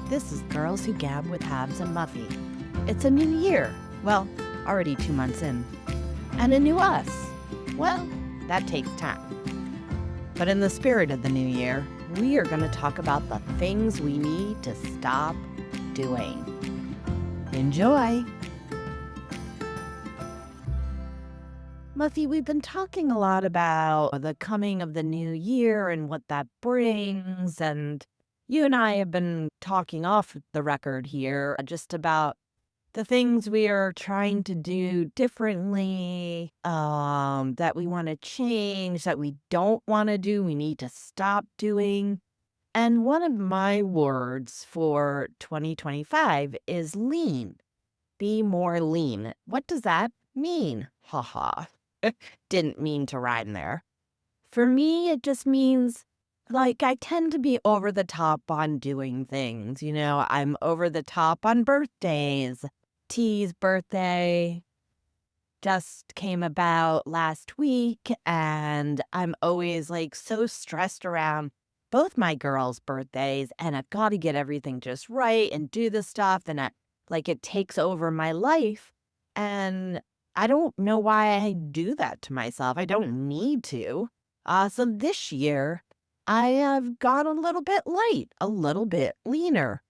This is Girls Who Gab with Habs and Muffy. It's a new year. Well, already 2 months in. And a new us. Well, that takes time. But in the spirit of the new year, we are going to talk about the things we need to stop doing. Enjoy! Muffy, we've been talking a lot about the coming of the new year and what that brings, and you and I have been talking off the record here just about the things we are trying to do differently, that we want to change, that we don't want to do, we need to stop doing. And one of my words for 2025 is lean. Be more lean. What does that mean? Haha. Didn't mean to rhyme there. For me, it just means, like, I tend to be over the top on doing things. You know, I'm over the top on birthdays. T's birthday just came about last week, and I'm always, like, so stressed around both my girls' birthdays, and I've got to get everything just right and do the stuff, and it takes over my life, and I don't know why I do that to myself. I don't need to. So this year, I have gone a little bit light, a little bit leaner.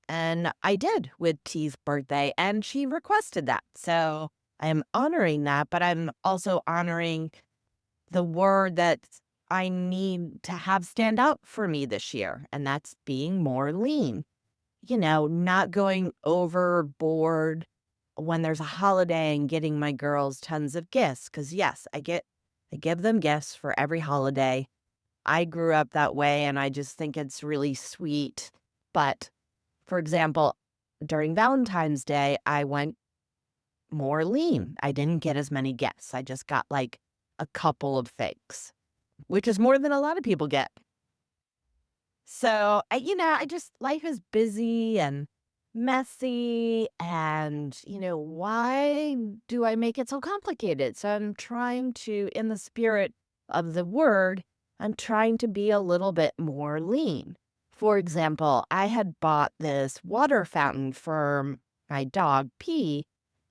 And I did with T's birthday, and she requested that. So I am honoring that, but I'm also honoring the word that I need to have stand out for me this year, and that's being more lean. You know, not going overboard when there's a holiday and getting my girls tons of gifts. Because yes, I give them gifts for every holiday. I grew up that way, and I just think it's really sweet. But for example, during Valentine's Day, I went more lean. I didn't get as many gifts. I just got like a couple of things, which is more than a lot of people get. So, life is busy and messy, and, why do I make it so complicated? So I'm trying to, in the spirit of the word, I'm trying to be a little bit more lean. For example, I had bought this water fountain for my dog, P,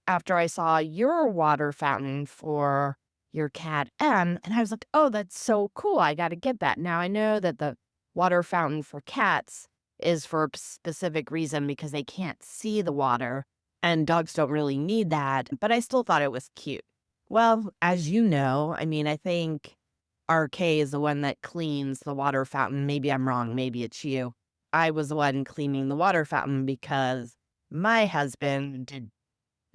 after I saw your water fountain for your cat, M, and I was like, oh, that's so cool. I got to get that. Now, I know that the water fountain for cats is for a specific reason because they can't see the water, and dogs don't really need that, but I still thought it was cute. Well, as you know, I think RK is the one that cleans the water fountain. Maybe I'm wrong. Maybe it's you. I was the one cleaning the water fountain because my husband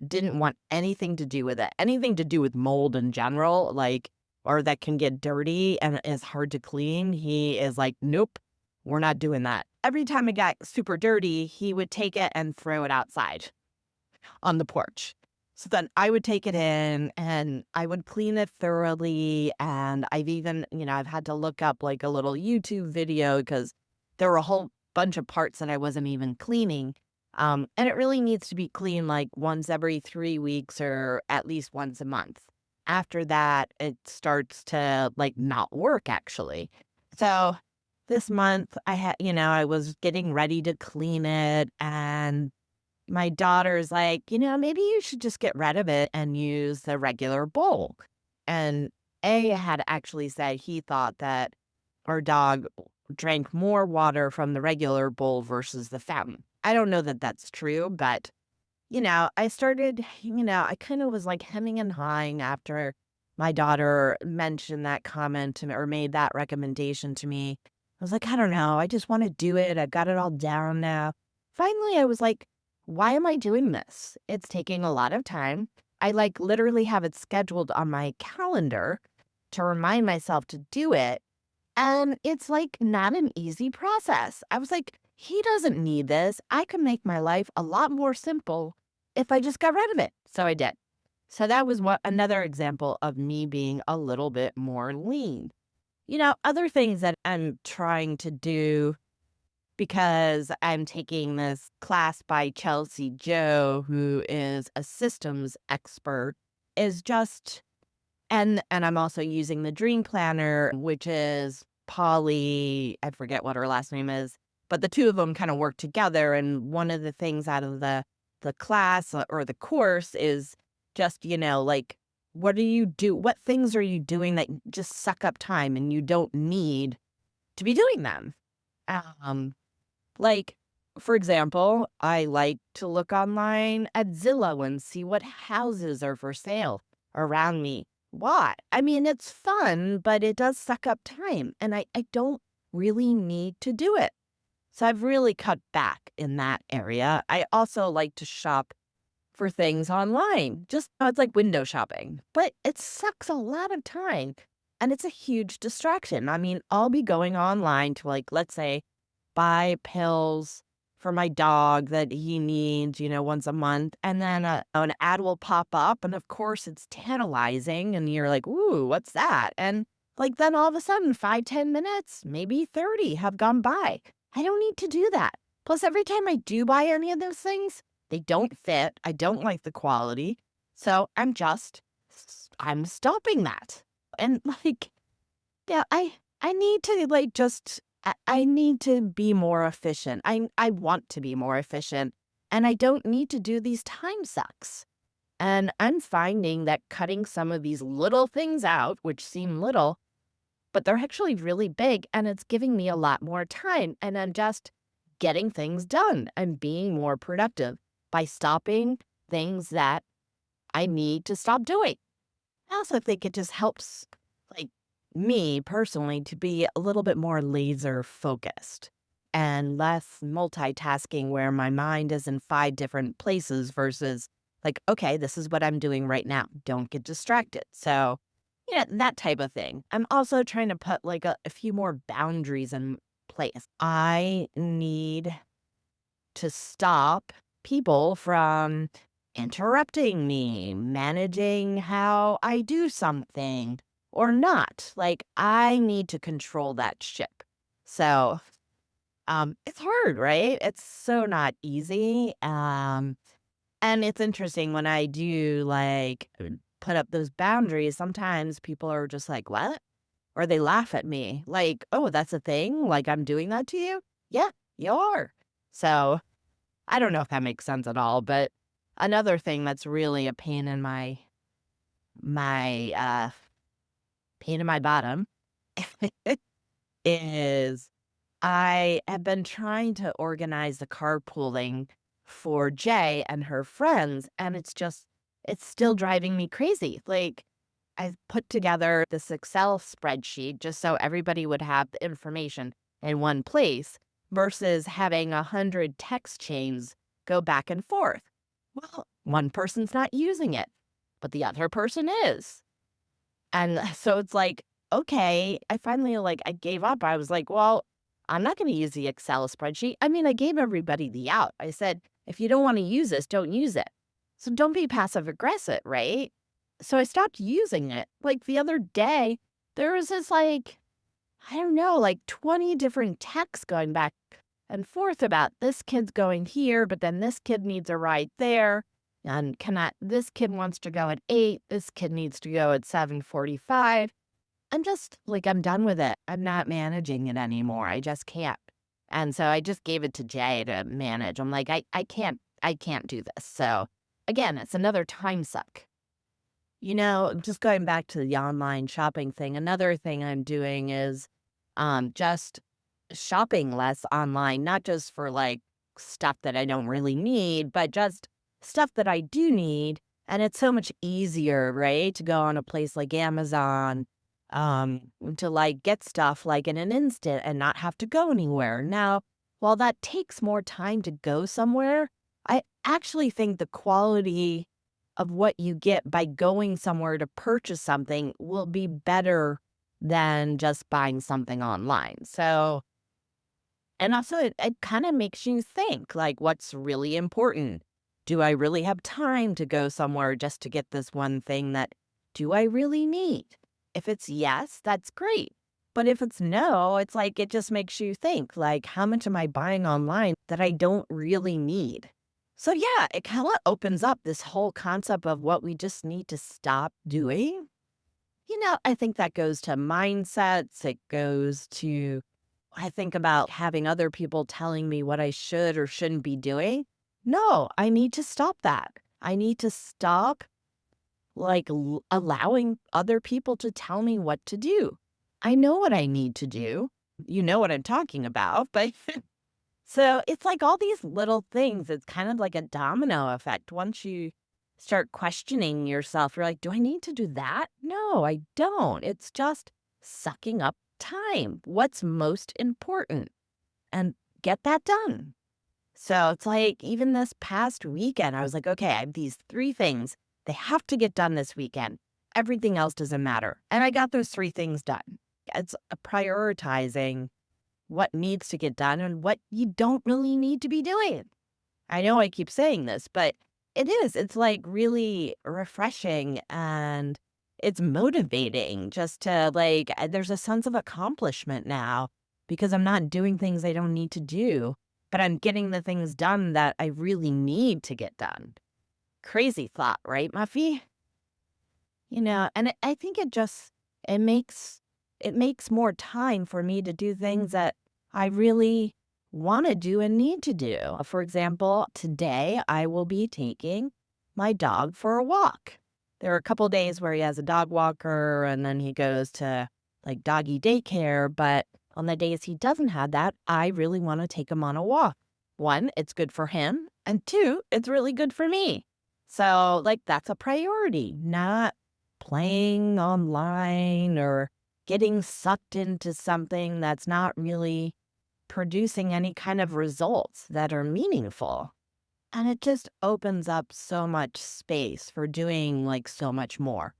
didn't want anything to do with it, anything to do with mold in general, or that can get dirty and is hard to clean. He is like, nope, we're not doing that. Every time it got super dirty, he would take it and throw it outside on the porch. So then I would take it in and I would clean it thoroughly. And I've even, I've had to look up like a little YouTube video because there were a whole bunch of parts that I wasn't even cleaning. And it really needs to be cleaned like once every 3 weeks or at least once a month. After that, it starts to not work actually. So this month I was getting ready to clean it, and my daughter's like, maybe you should just get rid of it and use the regular bowl. And A had actually said he thought that our dog drank more water from the regular bowl versus the fountain. I don't know that that's true, but, I started, I kind of was hemming and hawing after my daughter mentioned that comment to me or made that recommendation to me. I was like, I don't know. I just want to do it. I've got it all down now. Finally, I was like, why am I doing this? It's taking a lot of time. I literally have it scheduled on my calendar to remind myself to do it. And it's not an easy process. I was like, he doesn't need this. I could make my life a lot more simple if I just got rid of it. So I did. So that was another example of me being a little bit more lean. Other things that I'm trying to do, because I'm taking this class by Chelsea Joe, who is a systems expert, is just, and I'm also using the Dream Planner, which is Polly, I forget what her last name is, but the two of them kind of work together. And one of the things out of the class or the course is just, like, what do you do? What things are you doing that just suck up time and you don't need to be doing them? Um, like, for example, I like to look online at Zillow and see what houses are for sale around me. Why? I mean, it's fun, but it does suck up time, and I don't really need to do it. So I've really cut back in that area. I also like to shop for things online. Just it's like window shopping, but it sucks a lot of time and it's a huge distraction. I mean, I'll be going online to, like, let's say, buy pills for my dog that he needs, once a month. And then an ad will pop up. And of course, it's tantalizing. And you're like, ooh, what's that? And like, then all of a sudden, 5, 10 minutes, maybe 30 have gone by. I don't need to do that. Plus, every time I do buy any of those things, they don't fit. I don't like the quality. So I'm stopping that. And like, yeah, I need to like just I need to be more efficient. I want to be more efficient and I don't need to do these time sucks. And I'm finding that cutting some of these little things out, which seem little, but they're actually really big and it's giving me a lot more time and I'm just getting things done and being more productive by stopping things that I need to stop doing. I also think it just helps, like, me personally to be a little bit more laser focused and less multitasking where my mind is in 5 different places versus like, okay, this is what I'm doing right now. Don't get distracted. So, that type of thing. I'm also trying to put like a few more boundaries in place. I need to stop people from interrupting me, managing how I do something or not. Like, I need to control that ship. So, it's hard, right? It's so not easy. And it's interesting when I do like put up those boundaries, sometimes people are just like, what? Or they laugh at me like, oh, that's a thing? Like, I'm doing that to you? Yeah, you are. So, I don't know if that makes sense at all, but another thing that's really a my pain in my bottom is I have been trying to organize the carpooling for Jay and her friends, and it's still driving me crazy. Like, I've put together this Excel spreadsheet just so everybody would have the information in one place versus having 100 text chains go back and forth. Well, one person's not using it, but the other person is. And so it's like, okay, I finally I gave up. I was like, well, I'm not going to use the Excel spreadsheet. I mean, I gave everybody the out. I said, if you don't want to use this, don't use it. So don't be passive aggressive, right? So I stopped using it. Like the other day, there was this I don't know, like 20 different texts going back and forth about this kid's going here, but then this kid needs a ride there. And this kid wants to go at 8, this kid needs to go at 7:45. I'm just like, I'm done with it. I'm not managing it anymore. I just can't. And so I just gave it to Jay to manage. I'm like, I can't do this. So again, it's another time suck. Just going back to the online shopping thing, another thing I'm doing is just shopping less online, not just for like stuff that I don't really need, but just stuff that I do need. And it's so much easier, right, to go on a place like Amazon, to like get stuff like in an instant and not have to go anywhere. Now, while that takes more time to go somewhere, I actually think the quality of what you get by going somewhere to purchase something will be better than just buying something online. So, and also it kind of makes you think like, what's really important? Do I really have time to go somewhere just to get this one thing that do I really need? If it's yes, that's great. But if it's no, it's like it just makes you think like, how much am I buying online that I don't really need? So yeah, it kind of opens up this whole concept of what we just need to stop doing. I think that goes to mindsets. It goes to I think about having other people telling me what I should or shouldn't be doing. No, I need to stop that. I need to stop allowing other people to tell me what to do. I know what I need to do. You know what I'm talking about, but so it's like all these little things. It's kind of like a domino effect. Once you start questioning yourself, you're like, do I need to do that? No, I don't. It's just sucking up time. What's most important? And get that done. So it's like even this past weekend, I was like, okay, I have these 3 things. They have to get done this weekend. Everything else doesn't matter. And I got those 3 things done. It's prioritizing what needs to get done and what you don't really need to be doing. I know I keep saying this, but it is. It's like really refreshing and it's motivating just to there's a sense of accomplishment now because I'm not doing things I don't need to do, but I'm getting the things done that I really need to get done. Crazy thought, right, Muffy? And I think it makes it makes more time for me to do things that I really want to do and need to do. For example, today I will be taking my dog for a walk. There are a couple days where he has a dog walker and then he goes to like doggy daycare, but on the days he doesn't have that, I really want to take him on a walk. 1, it's good for him, and 2, it's really good for me. So, that's a priority, not playing online or getting sucked into something that's not really producing any kind of results that are meaningful. And it just opens up so much space for doing so much more.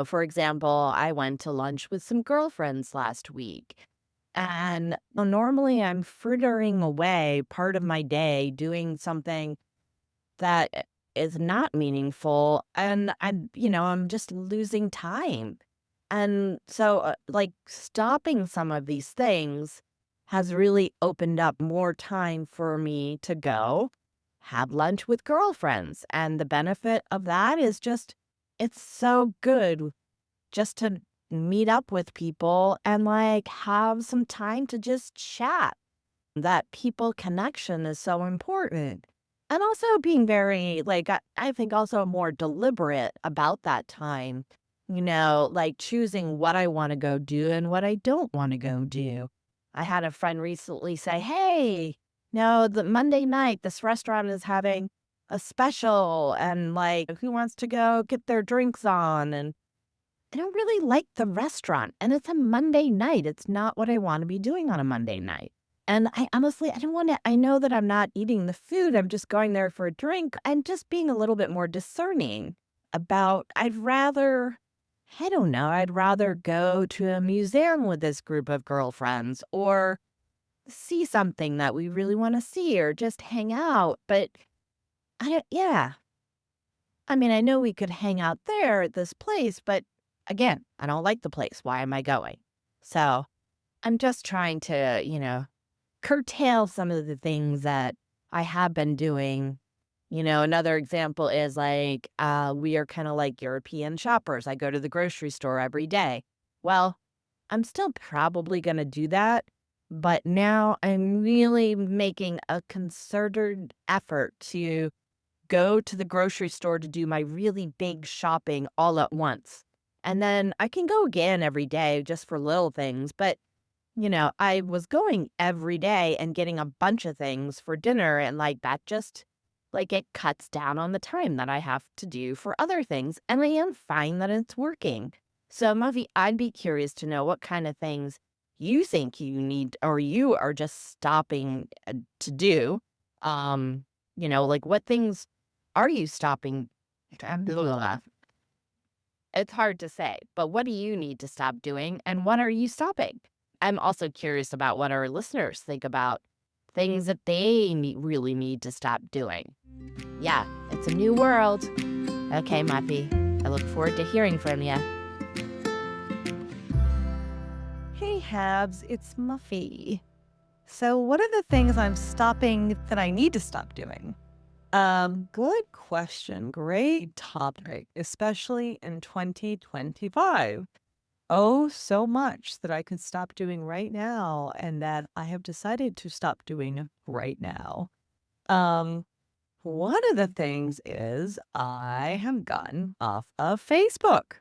For example, I went to lunch with some girlfriends last week. And normally I'm frittering away part of my day doing something that is not meaningful. And I'm just losing time. And so, stopping some of these things has really opened up more time for me to go have lunch with girlfriends. And the benefit of that is just, it's so good just to meet up with people and have some time to just chat. That people connection is so important. And also being very, I think also more deliberate about that time, choosing what I want to go do and what I don't want to go do. I had a friend recently say, hey, no, the Monday night, this restaurant is having a special and who wants to go get their drinks on? And I don't really like the restaurant and it's a Monday night. It's not what I want to be doing on a Monday night. And I honestly, I don't want to, I know that I'm not eating the food. I'm just going there for a drink. I'm just being a little bit more discerning about, I don't know, I'd rather go to a museum with this group of girlfriends or see something that we really want to see or just hang out. But yeah. I mean, I know we could hang out there at this place, but again, I don't like the place. Why am I going? So I'm just trying to, curtail some of the things that I have been doing. Another example is we are kind of like European shoppers. I go to the grocery store every day. Well, I'm still probably going to do that, but now I'm really making a concerted effort to go to the grocery store to do my really big shopping all at once. And then I can go again every day just for little things, but I was going every day and getting a bunch of things for dinner and that just it cuts down on the time that I have to do for other things. And I am fine that it's working. So Muffy, I'd be curious to know what kind of things you think you need or you are just stopping to do. What things are you stopping? It's hard to say, but what do you need to stop doing and what are you stopping? I'm also curious about what our listeners think about things that they really need to stop doing. Yeah, it's a new world. Okay, Muffy, I look forward to hearing from you. Hey, Habs, it's Muffy. So what are the things I'm stopping that I need to stop doing? Good question. Great topic, especially in 2025. oh so much that I could stop doing right now and that I have decided to stop doing right now. Um, One of the things is I have gotten off of Facebook,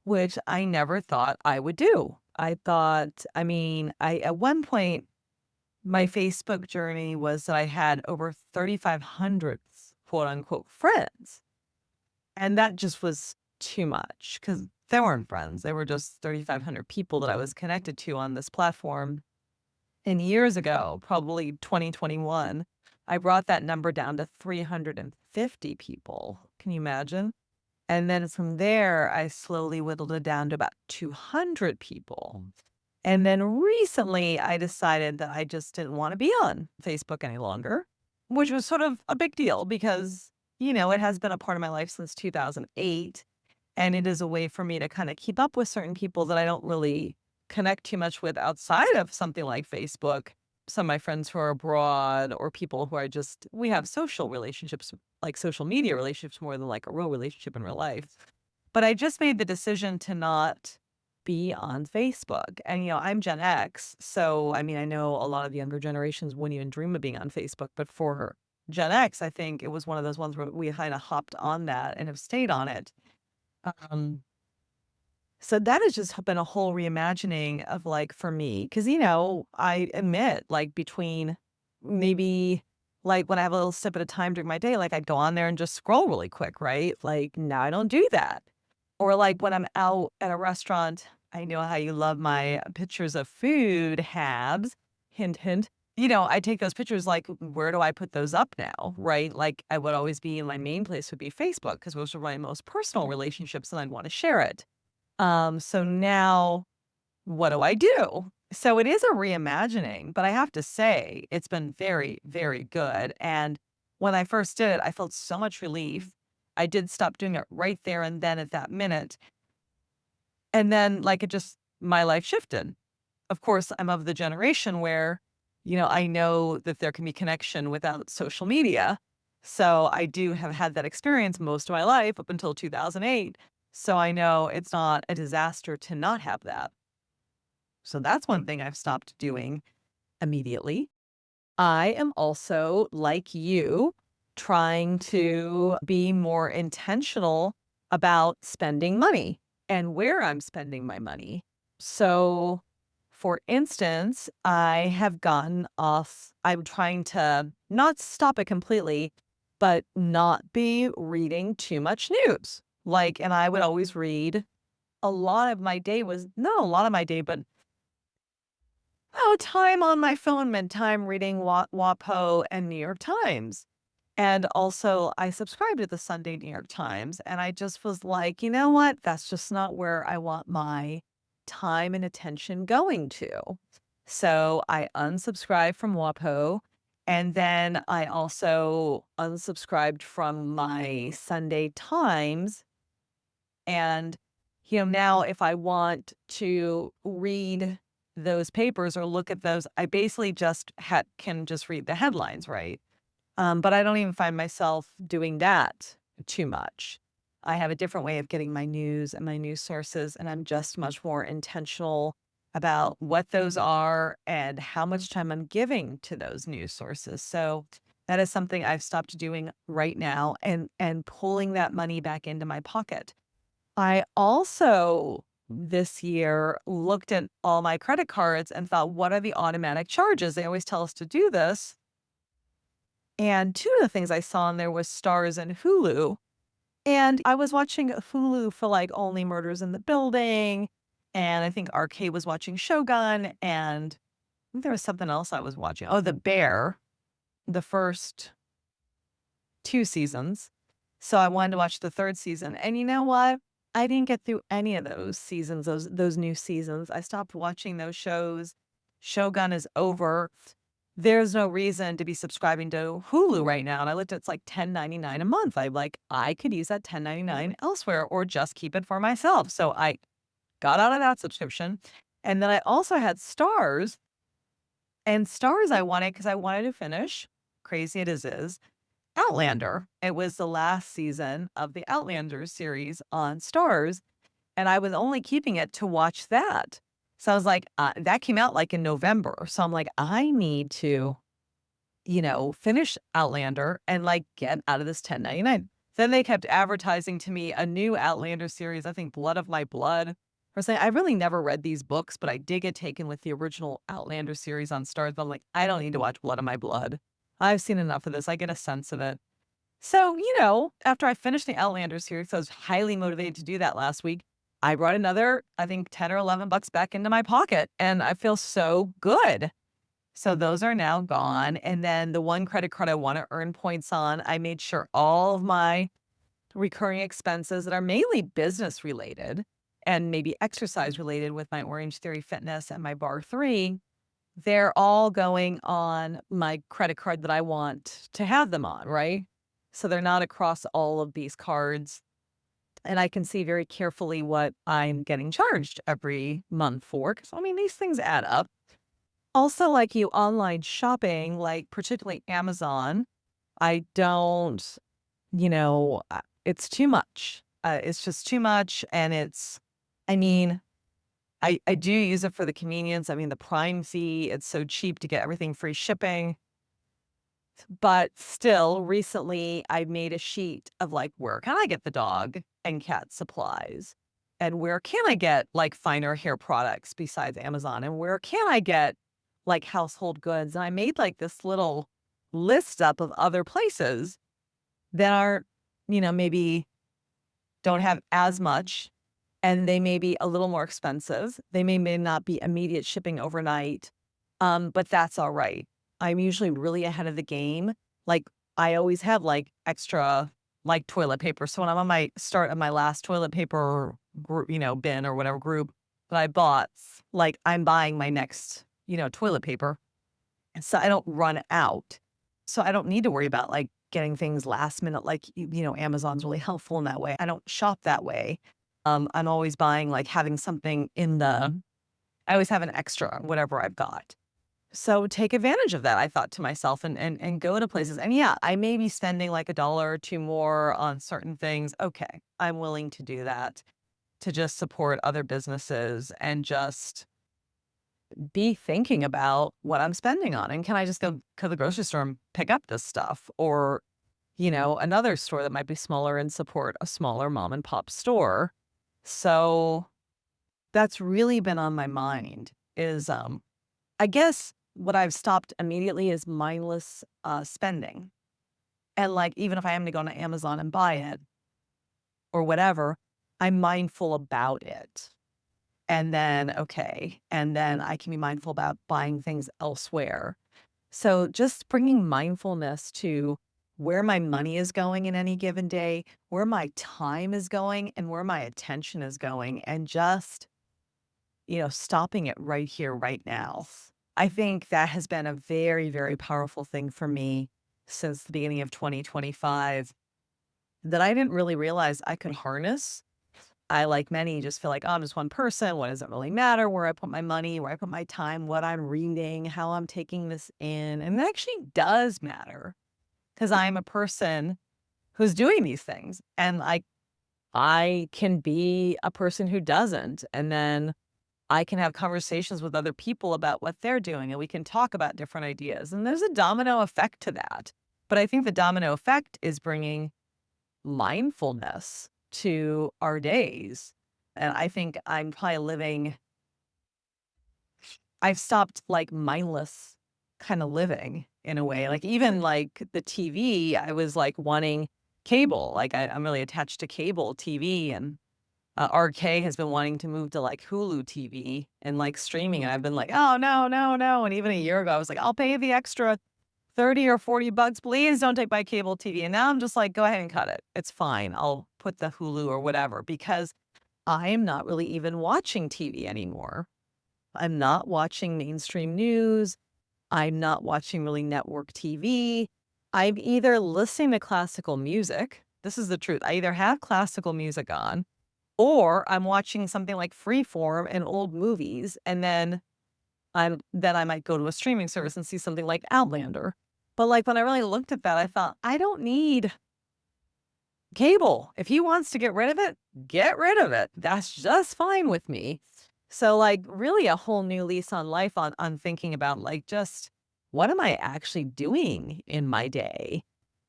which I never thought I would do. I thought, I mean, I at one point my Facebook journey was that I had over 3,500 quote unquote friends. And that just was too much because they weren't friends. They were just 3,500 people that I was connected to on this platform. And years ago, probably 2021, I brought that number down to 350 people. Can you imagine? And then from there, I slowly whittled it down to about 200 people. And then recently, I decided that I just didn't want to be on Facebook any longer, which was sort of a big deal because, it has been a part of my life since 2008. And it is a way for me to kind of keep up with certain people that I don't really connect too much with outside of something like Facebook. Some of my friends who are abroad or people who we have social relationships, like social media relationships more than like a real relationship in real life. But I just made the decision to not be on Facebook. And, I'm Gen X. So, I mean, I know a lot of the younger generations wouldn't even dream of being on Facebook. But for Gen X, I think it was one of those ones where we kind of hopped on that and have stayed on it. Um, so that has just been a whole reimagining of like for me, because I admit like between maybe like when I have a little sip at a time during my day, like I'd go on there and just scroll really quick, right? Like now I don't do that. Or like when I'm out at a restaurant, I know how you love my pictures of food, Habs, hint, hint. I take those pictures like, where do I put those up now? Right. Like I would always be my main place would be Facebook because those are my most personal relationships and I'd want to share it. So now what do I do? So it is a reimagining, but I have to say it's been very, very good. And when I first did it, I felt so much relief. I did stop doing it right there and then at that minute. And then like my life shifted. Of course, I'm of the generation where, I know that there can be connection without social media. So I do have had that experience most of my life up until 2008. So I know it's not a disaster to not have that. So that's one thing I've stopped doing immediately. I am also, like you, trying to be more intentional about spending money and where I'm spending my money. So, for instance, I have gotten off, I'm trying to not stop it completely, but not be reading too much news. Like, and I would always read a lot of my day was not a lot of my day, but time on my phone meant time reading WAPO and New York Times. And also, I subscribe to the Sunday New York Times, and I just was like, you know what? That's just not where I want my time and attention going to. So I unsubscribed from WAPO, and then I also unsubscribed from my Sunday Times. And, now if I want to read those papers or look at those, I basically just can just read the headlines, right? But I don't even find myself doing that too much. I have a different way of getting my news and my news sources, and I'm just much more intentional about what those are and how much time I'm giving to those news sources. So that is something I've stopped doing right now and pulling that money back into my pocket. I also this year looked at all my credit cards and thought, what are the automatic charges? They always tell us to do this. And two of the things I saw in there was Stars and Hulu. And I was watching Hulu for like Only Murders in the Building. And I think RK was watching Shogun. And I think there was something else I was watching. Oh, The Bear, the first two seasons. So I wanted to watch the third season. And you know what? I didn't get through any of those seasons, those new seasons. I stopped watching those shows. Shogun is over. There's no reason to be subscribing to Hulu right now. And I looked at it's like $10.99 a month. I could use that $10.99 elsewhere or just keep it for myself. So I got out of that subscription. And then I also had Stars. And Stars I wanted because I wanted to finish, crazy it is Outlander. It was the last season of the Outlander series on Stars. and I was only keeping it to watch that. So I was like, that came out like in November. So I'm like, I need to, finish Outlander and like get out of this 1099. Then they kept advertising to me a new Outlander series, I think Blood of My Blood. I was saying, I really never read these books, but I did get taken with the original Outlander series on Stars. But I'm like, I don't need to watch Blood of My Blood. I've seen enough of this. I get a sense of it. So, after I finished the Outlander series, I was highly motivated to do that last week. I brought another, I think, 10 or 11 bucks back into my pocket, and I feel so good. So those are now gone. And then the one credit card I want to earn points on, I made sure all of my recurring expenses that are mainly business related and maybe exercise related with my Orange Theory Fitness and my Bar 3, they're all going on my credit card that I want to have them on, right? So they're not across all of these cards. And I can see very carefully what I'm getting charged every month for. Cause I mean, these things add up. Also, like you online shopping, like particularly Amazon, I don't, it's too much. It's just too much. And I mean, I do use it for the convenience. I mean, the Prime fee, it's so cheap to get everything free shipping. But still, recently I made a sheet of like, where can I get the dog and cat supplies? And where can I get like finer hair products besides Amazon? And where can I get like household goods? And I made like this little list up of other places that are, maybe don't have as much and they may be a little more expensive. They may not be immediate shipping overnight, but that's all right. I'm usually really ahead of the game. Like I always have like extra like toilet paper. So when I'm on my start of my last toilet paper group, bin or whatever group that I bought, like I'm buying my next, toilet paper. And so I don't run out. So I don't need to worry about like getting things last minute. Like, Amazon's really helpful in that way. I don't shop that way. I'm always buying, like having something I always have an extra, whatever I've got. So take advantage of that, I thought to myself, and go to places. And yeah, I may be spending like a dollar or two more on certain things. Okay, I'm willing to do that to just support other businesses and just be thinking about what I'm spending on. And can I just go to the grocery store and pick up this stuff? Or, another store that might be smaller and support a smaller mom and pop store. So that's really been on my mind is I guess what I've stopped immediately is mindless spending. And like even if I am to go on Amazon and buy it or whatever, I'm mindful about it. And then I can be mindful about buying things elsewhere. So just bringing mindfulness to where my money is going in any given day, where my time is going, and where my attention is going, and just, stopping it right here, right now. I think that has been a very, very powerful thing for me since the beginning of 2025 that I didn't really realize I could harness. I, like many, just feel like, oh, I'm just one person. What does it really matter where I put my money, where I put my time, what I'm reading, how I'm taking this in? And it actually does matter because I'm a person who's doing these things. And I can be a person who doesn't. And then I can have conversations with other people about what they're doing and we can talk about different ideas. And there's a domino effect to that. But I think the domino effect is bringing mindfulness to our days. And I think I'm probably I've stopped like mindless kind of living in a way. Like even like the TV, I was like wanting cable. Like I'm really attached to cable TV and RK has been wanting to move to like Hulu TV and like streaming. And I've been like, oh, no, no, no. And even a year ago, I was like, I'll pay the extra 30 or 40 bucks. Please don't take my cable TV. And now I'm just like, go ahead and cut it. It's fine. I'll put the Hulu or whatever because I am not really even watching TV anymore. I'm not watching mainstream news. I'm not watching really network TV. I'm either listening to classical music. This is the truth. I either have classical music on or I'm watching something like Freeform and old movies, and then I might go to a streaming service and see something like Outlander. But like when I really looked at that, I thought, I don't need cable. If he wants to get rid of it, get rid of it. That's just fine with me. So, like, really a whole new lease on life on thinking about, like, just what am I actually doing in my day?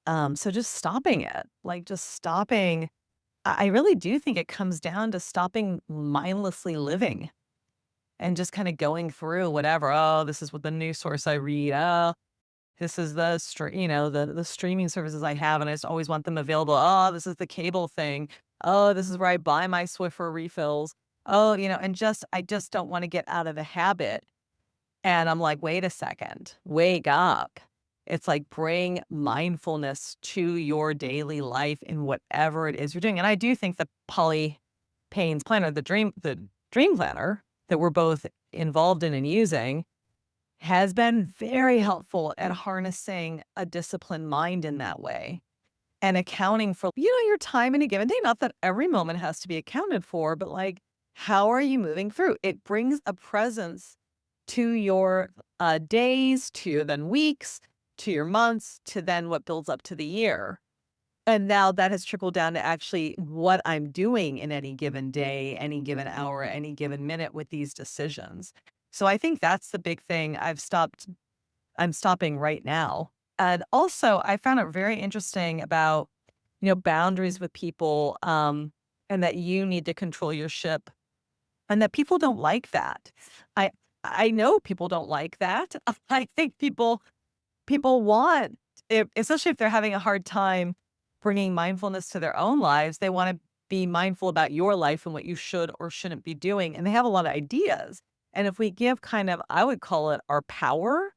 So just stopping it, like, just stopping. I really do think it comes down to stopping mindlessly living and just kinda going through whatever. "Oh, this is what the news source I read. Oh, this is the the streaming services I have, and I just always want them available. Oh, this is the cable thing. Oh, this is where I buy my Swiffer refills. Oh," and I just don't wanna get out of the habit. And I'm like, "Wait a second. Wake up." It's like, bring mindfulness to your daily life in whatever it is you're doing. And I do think the Polly Payne's planner, the dream planner that we're both involved in and using has been very helpful at harnessing a disciplined mind in that way and accounting for, your time in a given day. Not that every moment has to be accounted for, but like, how are you moving through? It brings a presence to your days, to your then weeks, to your months, to then what builds up to the year. And now that has trickled down to actually what I'm doing in any given day, any given hour, any given minute with these decisions. So I think that's the big thing I'm stopping right now. And also, I found it very interesting about, boundaries with people, and that you need to control your ship and that people don't like that. I I know people don't like that. I think people want, especially if they're having a hard time bringing mindfulness to their own lives, they want to be mindful about your life and what you should or shouldn't be doing. And they have a lot of ideas. And if we give kind of, I would call it our power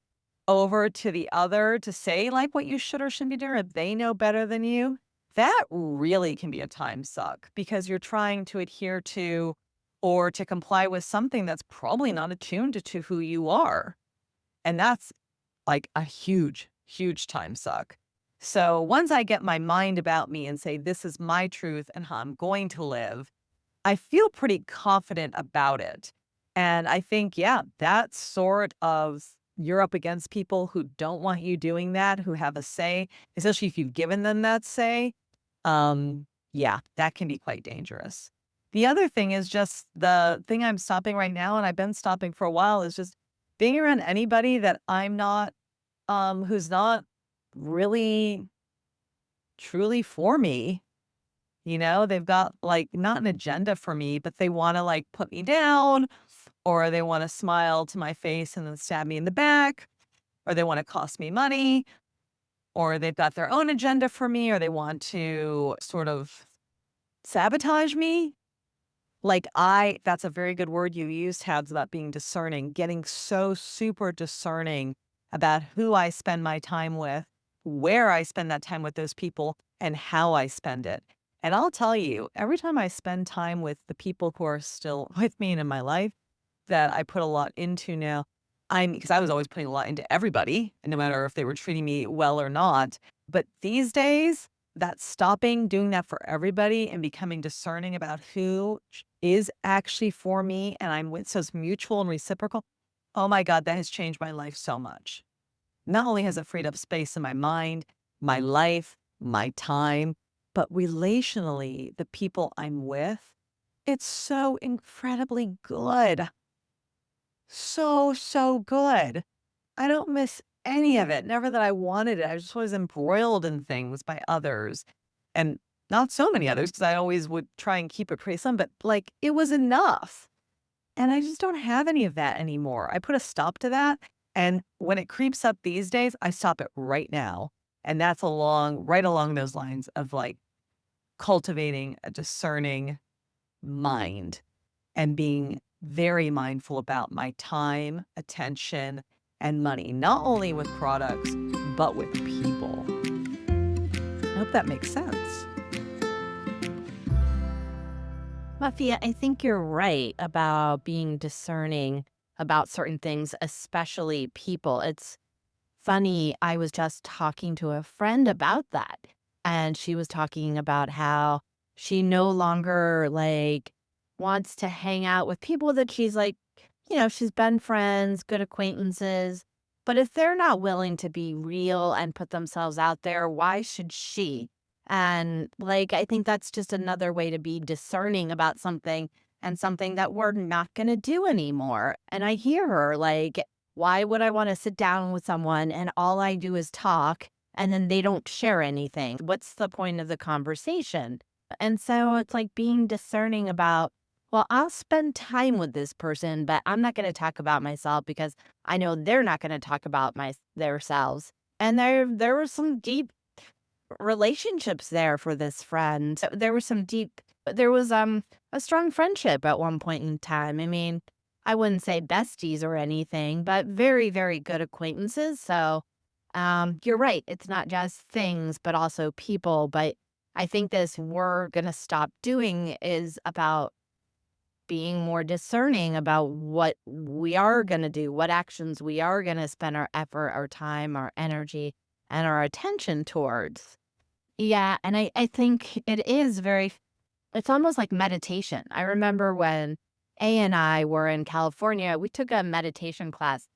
over to the other to say like what you should or shouldn't be doing, if they know better than you, that really can be a time suck because you're trying to adhere to or to comply with something that's probably not attuned to who you are. And that's like a huge, huge time suck. So once I get my mind about me and say, this is my truth and how I'm going to live, I feel pretty confident about it. And I think, yeah, that sort of you're up against people who don't want you doing that, who have a say, especially if you've given them that say. Yeah, that can be quite dangerous. The other thing is just the thing I'm stopping right now, and I've been stopping for a while, is just being around anybody that I'm not who's not really truly for me. They've got like not an agenda for me, but they want to like put me down or they want to smile to my face and then stab me in the back, or they want to cost me money, or they've got their own agenda for me, or they want to sort of sabotage me. That's a very good word you used, Habs, about being discerning, getting so super discerning about who I spend my time with, where I spend that time with those people, and how I spend it. And I'll tell you, every time I spend time with the people who are still with me and in my life that I put a lot into now, because I was always putting a lot into everybody, and no matter if they were treating me well or not. But these days, that stopping doing that for everybody and becoming discerning about who is actually for me and I'm with, so it's mutual and reciprocal. Oh my God, that has changed my life so much. Not only has it freed up space in my mind, my life, my time, but relationally, the people I'm with, it's so incredibly good. So, so good. I don't miss any of it. Never that I wanted it. I just was embroiled in things by others and not so many others because I always would try and keep it pretty slim, but like it was enough. And I just don't have any of that anymore. I put a stop to that. And when it creeps up these days, I stop it right now. And that's right along those lines of like cultivating a discerning mind and being very mindful about my time, attention, and money, not only with products, but with people. I hope that makes sense. Muffy, I think you're right about being discerning about certain things, especially people. It's funny, I was just talking to a friend about that, and she was talking about how she no longer, like, wants to hang out with people that she's, like, she's been friends, good acquaintances, but if they're not willing to be real and put themselves out there, why should she? And like, I think that's just another way to be discerning about something and something that we're not going to do anymore. And I hear her like, why would I want to sit down with someone and all I do is talk and then they don't share anything? What's the point of the conversation? And so it's like being discerning about, well, I'll spend time with this person, but I'm not going to talk about myself because I know they're not going to talk about themselves. And there were some deep relationships there for this friend. So there was a strong friendship at one point in time. I mean, I wouldn't say besties or anything, but very, very good acquaintances. So you're right. It's not just things, but also people. But I think this we're gonna stop doing is about being more discerning about what we are gonna do, what actions we are gonna spend our effort, our time, our energy, and our attention towards. Yeah, and I think it is very it's almost like meditation. I remember when A and I were in California, we took a meditation class,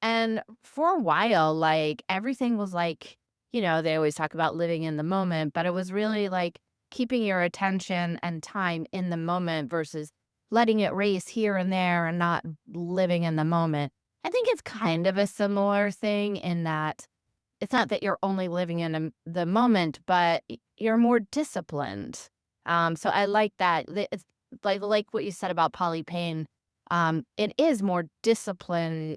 and for a while, like, everything was like, they always talk about living in the moment, but it was really like keeping your attention and time in the moment versus letting it race here and there and not living in the moment. I think it's kind of a similar thing in that it's not that you're only living in the moment, but you're more disciplined. So I like that. It's like what you said about Polly Payne. It is more discipline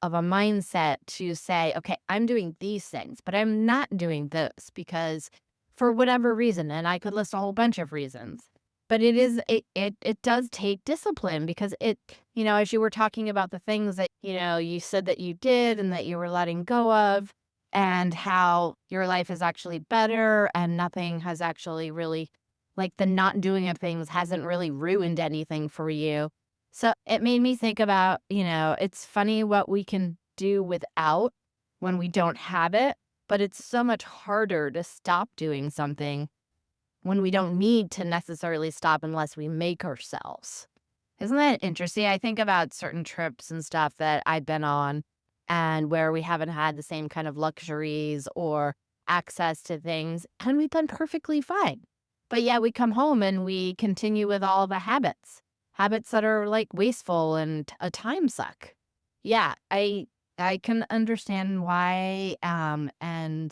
of a mindset to say, okay, I'm doing these things, but I'm not doing this because for whatever reason, and I could list a whole bunch of reasons. But it does take discipline because as you were talking about the things that, you said that you did and that you were letting go of and how your life is actually better and nothing has actually really like the not doing of things hasn't really ruined anything for you. So it made me think about, it's funny what we can do without when we don't have it, but it's so much harder to stop doing something when we don't need to necessarily stop unless we make ourselves. Isn't that interesting? I think about certain trips and stuff that I've been on and where we haven't had the same kind of luxuries or access to things, and we've been perfectly fine. But yeah, we come home and we continue with all the habits that are like wasteful and a time suck. Yeah, I can understand why and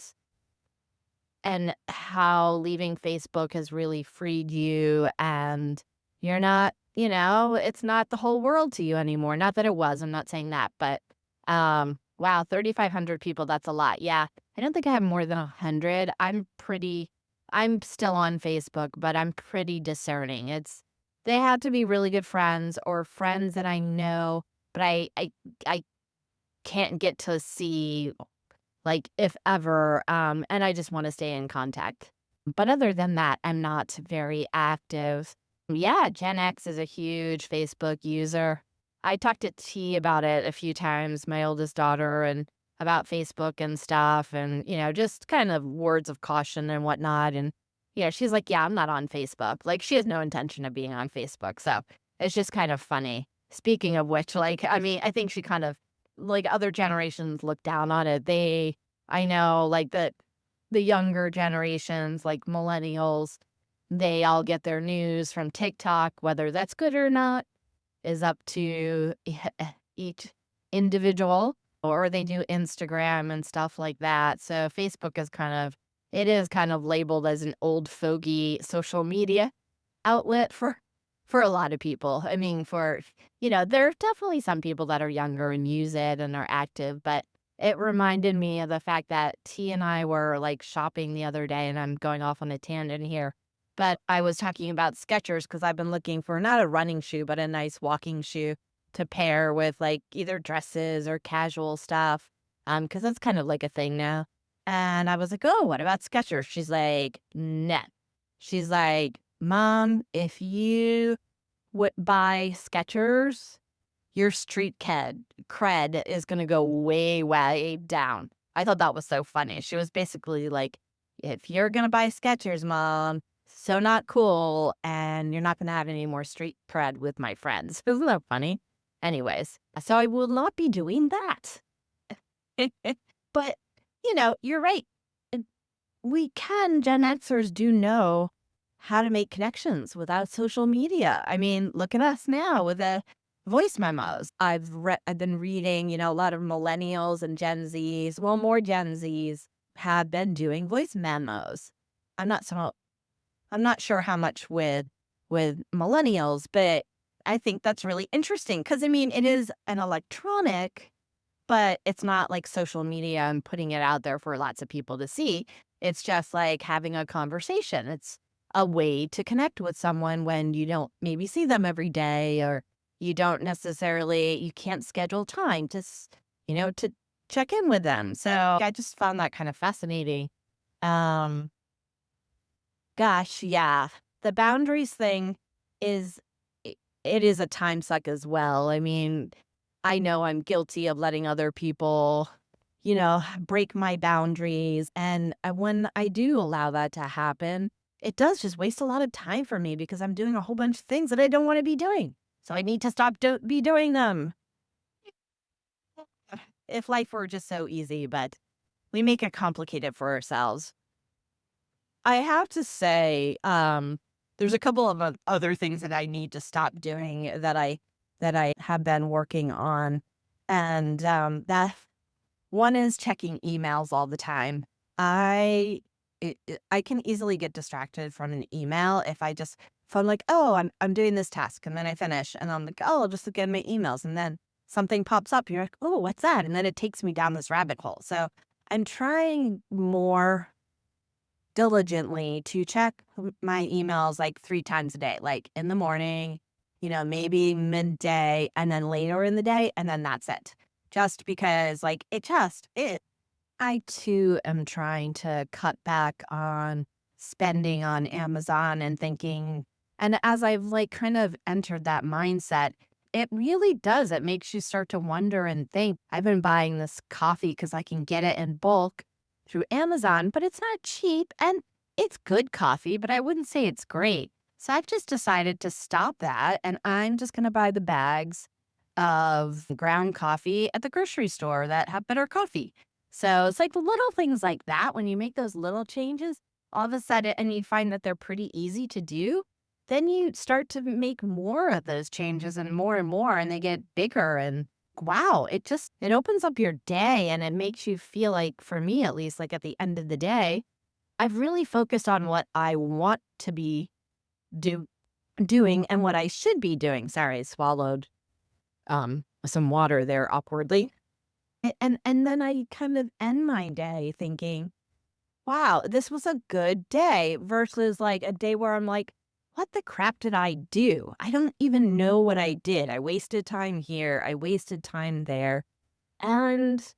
how leaving Facebook has really freed you and you're not, it's not the whole world to you anymore. Not that it was, I'm not saying that, but wow, 3,500 people, that's a lot. Yeah. I don't think I have more than 100. I'm still on Facebook, but I'm pretty discerning. They had to be really good friends or friends that I know, but I can't get to see like, if ever, and I just wanna stay in contact. But other than that, I'm not very active. Yeah, Gen X is a huge Facebook user. I talked to T about it a few times, my oldest daughter, and about Facebook and stuff and, just kind of words of caution and whatnot, and, she's like, "Yeah, I'm not on Facebook." Like, she has no intention of being on Facebook, so it's just kind of funny. Speaking of which, like, I mean, I think she kind of like, other generations look down on it. I know, like, the younger generations, like millennials, they all get their news from TikTok, whether that's good or not is up to each individual, or they do Instagram and stuff like that. So Facebook it is kind of labeled as an old fogey social media outlet for a lot of people. I mean, there are definitely some people that are younger and use it and are active, but it reminded me of the fact that T and I were like shopping the other day, and I'm going off on a tangent here, but I was talking about Skechers because I've been looking for not a running shoe, but a nice walking shoe to pair with like either dresses or casual stuff. Because that's kind of like a thing now. And I was like, "Oh, what about Skechers?" She's like, "Nah." She's like, "Mom, if you would buy Skechers, your street cred is gonna go way, way down." I thought that was so funny. She was basically like, "If you're gonna buy Skechers, Mom, so not cool, and you're not gonna have any more street cred with my friends." Isn't that funny? Anyways, so I will not be doing that. But, you're right. we can. Gen Xers do know how to make connections without social media. I mean, look at us now with the voice memos. I've been reading, a lot of millennials and Gen Zs. Well, more Gen Zs have been doing voice memos. I'm not so I'm not sure how much with millennials, but I think that's really interesting because I mean, it is an electronic, but it's not like social media and putting it out there for lots of people to see. It's just like having a conversation. It's a way to connect with someone when you don't maybe see them every day, or you can't schedule time to check in with them. So I just found that kind of fascinating. Um, Gosh, yeah. The boundaries thing is it is a time suck as well. I mean, I know I'm guilty of letting other people, break my boundaries, and when I do allow that to happen, it does just waste a lot of time for me because I'm doing a whole bunch of things that I don't wanna be doing. So I need to stop be doing them. If life were just so easy, but we make it complicated for ourselves. I have to say, there's a couple of other things that I need to stop doing that I have been working on, and that one is checking emails all the time. I I can easily get distracted from an email if I'm like, oh, I'm doing this task, and then I finish, and I'm like, oh, I'll just look at my emails, and then something pops up. You're like, oh, what's that? And then it takes me down this rabbit hole. So I'm trying more diligently to check my emails like 3 times a day, like in the morning, maybe midday, and then later in the day, and then that's it. Just because, like, it I too am trying to cut back on spending on Amazon and thinking, and as I've like kind of entered that mindset, it really does. It makes you start to wonder and think. I've been buying this coffee because I can get it in bulk through Amazon, but it's not cheap and it's good coffee, but I wouldn't say it's great. So I've just decided to stop that and I'm just going to buy the bags of ground coffee at the grocery store that have better coffee. So it's like the little things like that. When you make those little changes, all of a sudden, and you find that they're pretty easy to do, then you start to make more of those changes and more, and they get bigger. And wow, it opens up your day and it makes you feel like, for me at least, like at the end of the day, I've really focused on what I want to be do, doing and what I should be doing. Sorry, I swallowed some water there awkwardly. And then I kind of end my day thinking, "Wow, this was a good day," versus, like, a day where I'm like, "What the crap did I do? I don't even know what I did. I wasted time here. I wasted time there." And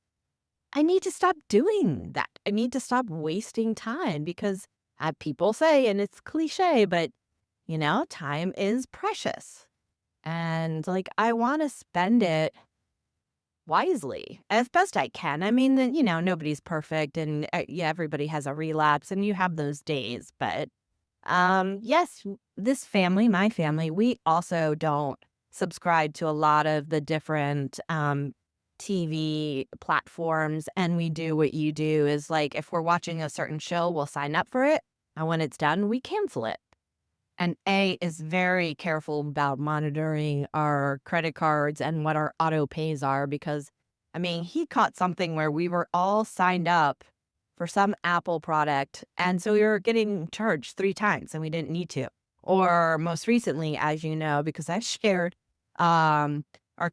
I need to stop doing that. I need to stop wasting time because, people say, and it's cliche, but, time is precious. And, like, I wanna spend it wisely as best I can. I mean, nobody's perfect and yeah, everybody has a relapse and you have those days. But yes, this family, my family, we also don't subscribe to a lot of the different TV platforms. And we do what you do is like if we're watching a certain show, we'll sign up for it. And when it's done, we cancel it. And A is very careful about monitoring our credit cards and what our auto pays are because, I mean, he caught something where we were all signed up for some Apple product. And so we were getting charged 3 times and we didn't need to. Or most recently, as you know, because I shared, our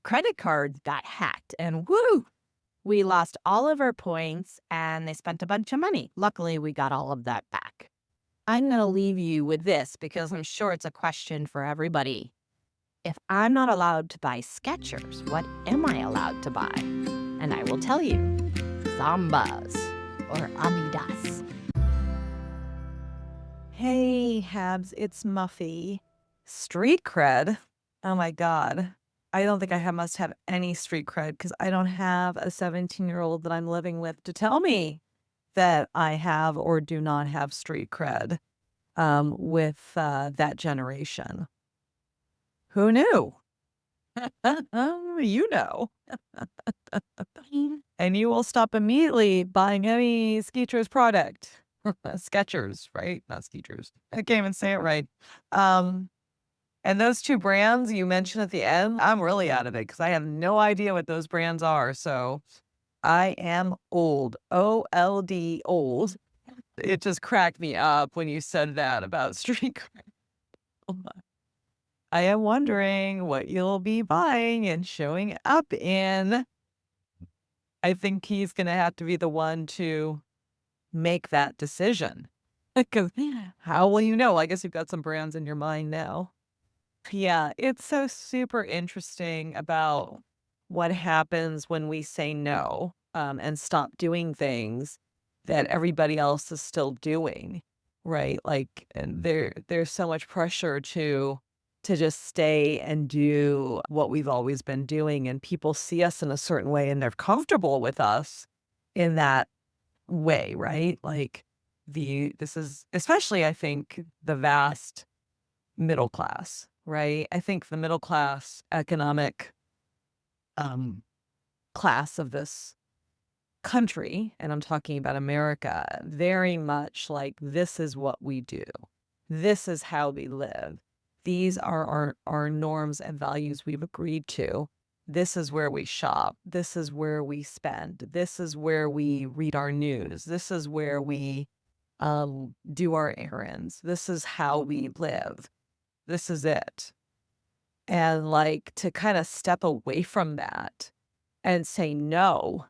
credit cards got hacked and woo, we lost all of our points and they spent a bunch of money. Luckily, we got all of that back. I'm going to leave you with this because I'm sure it's a question for everybody. If I'm not allowed to buy Skechers, what am I allowed to buy? And I will tell you, Zambas or Adidas. Hey, Habs, it's Muffy. Street cred? Oh my God. I don't think must have any street cred because I don't have a 17-year-old that I'm living with to tell me that I have or do not have street cred with that generation. Who knew? You know. And you will stop immediately buying any Skechers product. Skechers, right? Not Skechers. I can't even say it right. Um, and those 2 brands you mentioned at the end, I'm really out of it because I have no idea what those brands are, so I am old, OLD, old. It just cracked me up when you said that about street cred. I am wondering what you'll be buying and showing up in. I think he's gonna have to be the one to make that decision. Because how will you know? I guess you've got some brands in your mind now. Yeah, it's so super interesting about what happens when we say no, and stop doing things that everybody else is still doing, right? Like, and there's so much pressure to just stay and do what we've always been doing, and people see us in a certain way, and they're comfortable with us in that way, right? Like, this is especially, I think, the vast middle class, right? I think the middle class economic um, class of this country, and I'm talking about America, very much like this is what we do. This is how we live. These are our norms and values we've agreed to. This is where we shop. This is where we spend. This is where we read our news. This is where we do our errands. This is how we live. This is it. And, like, to kinda step away from that and say no,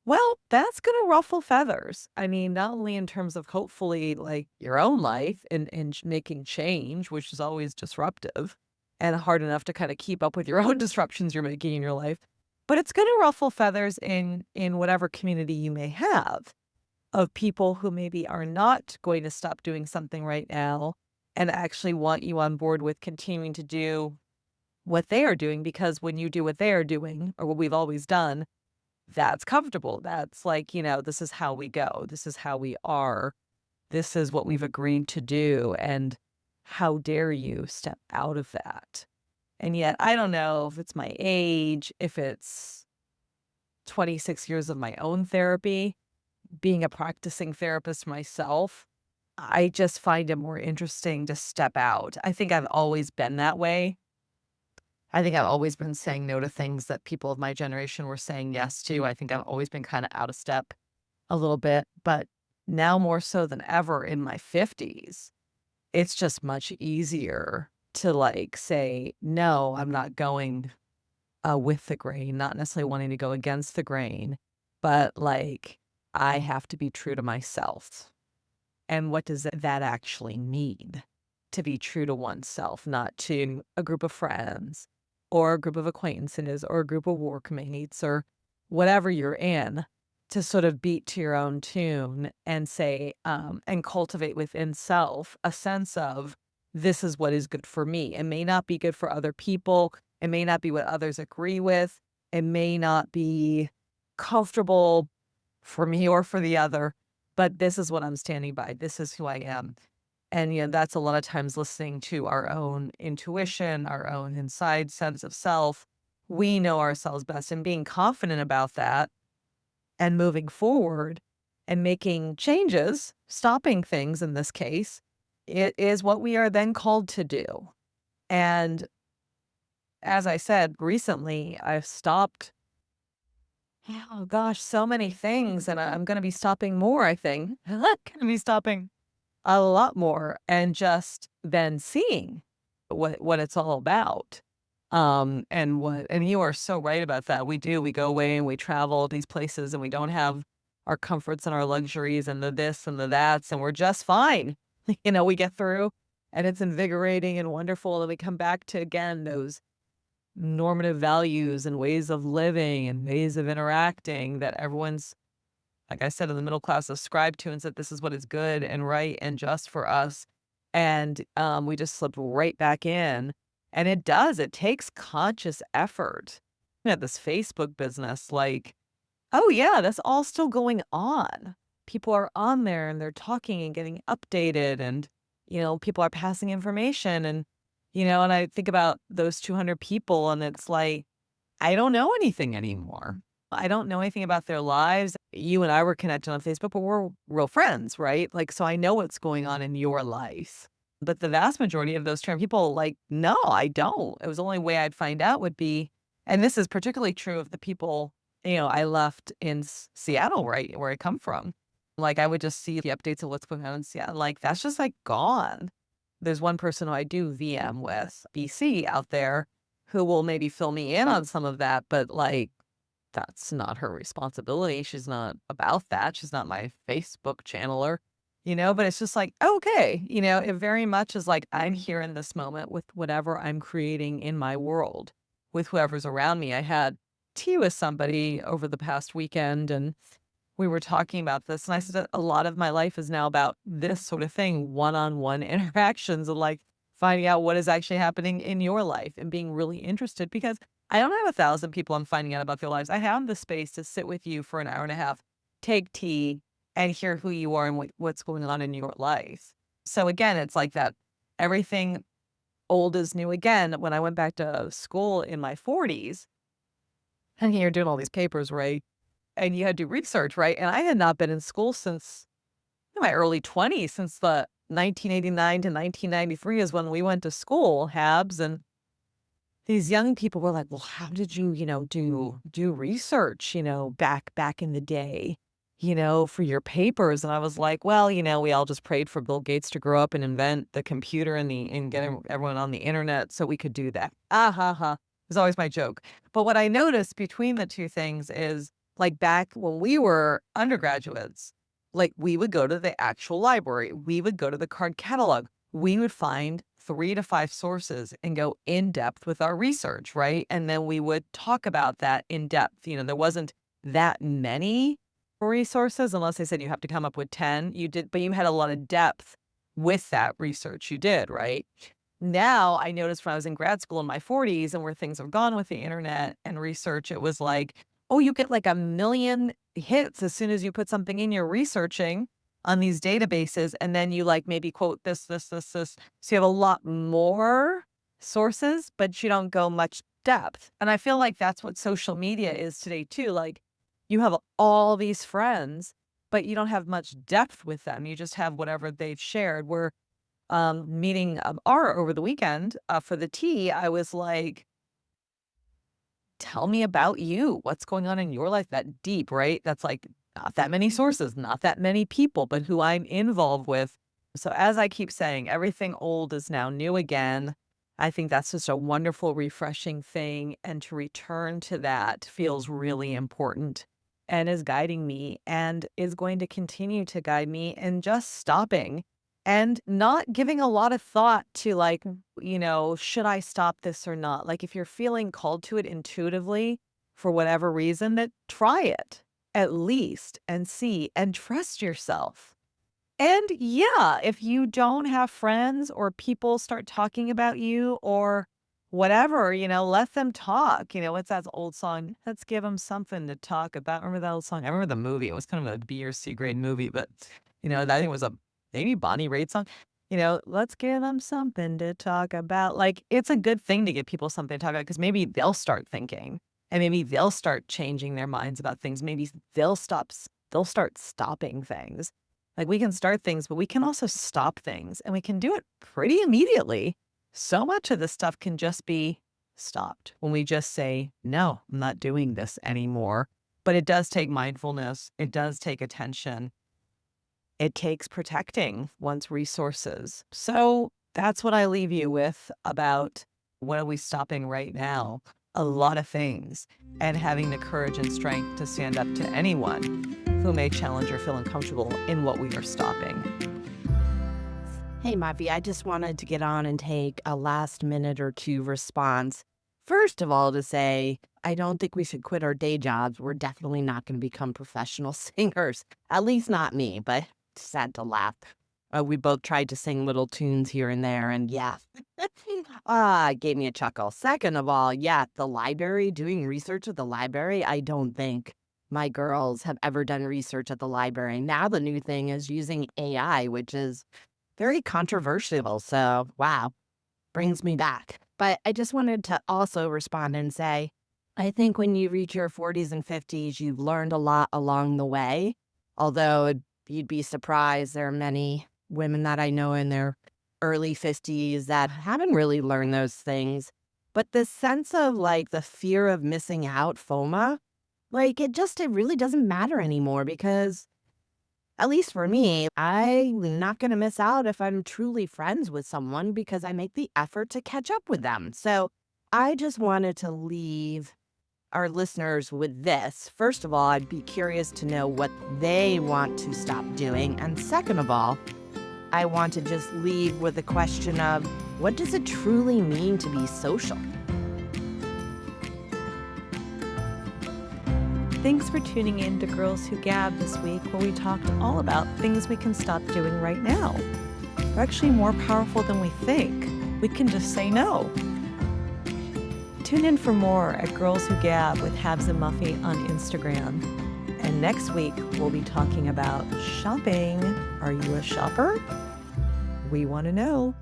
well, that's gonna ruffle feathers. I mean, not only in terms of hopefully, like, your own life and making change, which is always disruptive and hard enough to kinda keep up with your own disruptions you're making in your life, but it's gonna ruffle feathers in whatever community you may have of people who maybe are not going to stop doing something right now and actually want you on board with continuing to do what they are doing, because when you do what they are doing or what we've always done, that's comfortable. That's like, this is how we go. This is how we are. This is what we've agreed to do. And how dare you step out of that? And yet, I don't know if it's my age, if it's 26 years of my own therapy, being a practicing therapist myself, I just find it more interesting to step out. I think I've always been that way. I think I've always been saying no to things that people of my generation were saying yes to. I think I've always been kind of out of step a little bit, but now more so than ever in my 50s, it's just much easier to like say, no, I'm not going with the grain, not necessarily wanting to go against the grain, but like I have to be true to myself. And what does that actually mean? To be true to oneself, not to a group of friends or a group of acquaintances or a group of workmates or whatever you're in, to sort of beat to your own tune and say, and cultivate within self a sense of this is what is good for me. It may not be good for other people. It may not be what others agree with. It may not be comfortable for me or for the other, but this is what I'm standing by. This is who I am. And, that's a lot of times listening to our own intuition, our own inside sense of self. We know ourselves best, and being confident about that and moving forward and making changes, stopping things in this case, it is what we are then called to do. And as I said recently, I've stopped, oh gosh, so many things, and I'm going to be stopping more, I think. I'm going to be stopping a lot more and just then seeing what it's all about. And you are so right about that. We go away and we travel these places and we don't have our comforts and our luxuries and the this and the that's, and we're just fine. We get through and it's invigorating and wonderful. And we come back to again those normative values and ways of living and ways of interacting that everyone's, like I said, in the middle class ascribed to and said, this is what is good and right and just for us. And we just slip right back in. And it takes conscious effort. This Facebook business, like, oh yeah, that's all still going on. People are on there and they're talking and getting updated and, people are passing information and I think about those 200 people and it's like, I don't know anything anymore. I don't know anything about their lives. you and I were connected on Facebook, but we're real friends, right? Like, so I know what's going on in your life. But the vast majority of those term people, like, no, I don't. It was the only way I'd find out would be, and this is particularly true of the people, I left in Seattle, right, where I come from. Like, I would just see the updates of what's going on in Seattle. Like, that's just like gone. There's one person who I do VM with, BC out there, who will maybe fill me in on some of that, but like, that's not her responsibility. She's not about that. She's not my Facebook channeler, but it's just like, okay, it very much is like I'm here in this moment with whatever I'm creating in my world with whoever's around me. I had tea with somebody over the past weekend and we were talking about this. And I said, a lot of my life is now about this sort of thing, one-on-one interactions and like finding out what is actually happening in your life and being really interested because I don't have 1,000 people I'm finding out about their lives. I have the space to sit with you for an hour and a half, take tea, and hear who you are and what's going on in your life. So again, it's like that everything old is new again. When I went back to school in my 40s, and you're doing all these papers, right? And you had to do research, right? And I had not been in school since my early 20s, since the 1989 to 1993 is when we went to school, Habs, and these young people were like, "Well, how did you, do research, back in the day, for your papers?" And I was like, "Well, we all just prayed for Bill Gates to grow up and invent the computer and get everyone on the internet so we could do that." Ah ha ha. It's always my joke. But what I noticed between the two things is like back when we were undergraduates, like we would go to the actual library, we would go to the card catalog, we would find 3 to 5 sources and go in depth with our research, right? And then we would talk about that in depth. There wasn't that many resources unless they said you have to come up with 10. You did, but you had a lot of depth with that research you did, right? Now I noticed when I was in grad school in my 40s and where things have gone with the internet and research, it was like, oh, you get like a million hits as soon as you put something in you're researching on these databases, and then you like maybe quote this, this, this, this. So you have a lot more sources, but you don't go much depth. And I feel like that's what social media is today too. Like you have all these friends, but you don't have much depth with them. You just have whatever they've shared. We're meeting Ara over the weekend for the tea. I was like, tell me about you. What's going on in your life that deep, right? That's like not that many sources, not that many people, but who I'm involved with. So as I keep saying, everything old is now new again. I think that's just a wonderful, refreshing thing. And to return to that feels really important and is guiding me and is going to continue to guide me in just stopping and not giving a lot of thought to like, should I stop this or not? Like if you're feeling called to it intuitively for whatever reason, that try it at least and see and trust yourself. And yeah, if you don't have friends or people start talking about you or whatever, let them talk. What's that old song? Let's give them something to talk about. Remember that old song? I remember the movie. It was kind of a B or C grade movie, but I think it was a maybe Bonnie Raitt song. Let's give them something to talk about. Like it's a good thing to give people something to talk about because maybe they'll start thinking and maybe they'll start changing their minds about things. Maybe they'll start stopping things. Like we can start things, but we can also stop things and we can do it pretty immediately. So much of this stuff can just be stopped when we just say, no, I'm not doing this anymore. But it does take mindfulness. It does take attention. It takes protecting one's resources. So that's what I leave you with about what are we stopping right now? A lot of things, and having the courage and strength to stand up to anyone who may challenge or feel uncomfortable in what we are stopping. Hey, Muffy, I just wanted to get on and take a last minute or two response. First of all, to say, I don't think we should quit our day jobs. We're definitely not going to become professional singers. At least not me, but just had to laugh. We both tried to sing little tunes here and there, and yeah, it gave me a chuckle. Second of all, yeah, the library, doing research at the library, I don't think my girls have ever done research at the library. Now the new thing is using AI, which is very controversial. So, wow, brings me back. But I just wanted to also respond and say, I think when you reach your 40s and 50s, you've learned a lot along the way. Although you'd be surprised, there are many women that I know in their early 50s that haven't really learned those things. But the sense of like the fear of missing out, FOMA, like it really doesn't matter anymore because at least for me, I'm not going to miss out if I'm truly friends with someone because I make the effort to catch up with them. So I just wanted to leave our listeners with this. First of all, I'd be curious to know what they want to stop doing. And second of all, I want to just leave with the question of what does it truly mean to be social? Thanks for tuning in to Girls Who Gab this week, where we talked all about things we can stop doing right now. They're actually more powerful than we think. We can just say no. Tune in for more at Girls Who Gab with Habs and Muffy on Instagram. And next week, we'll be talking about shopping. Are you a shopper? We want to know.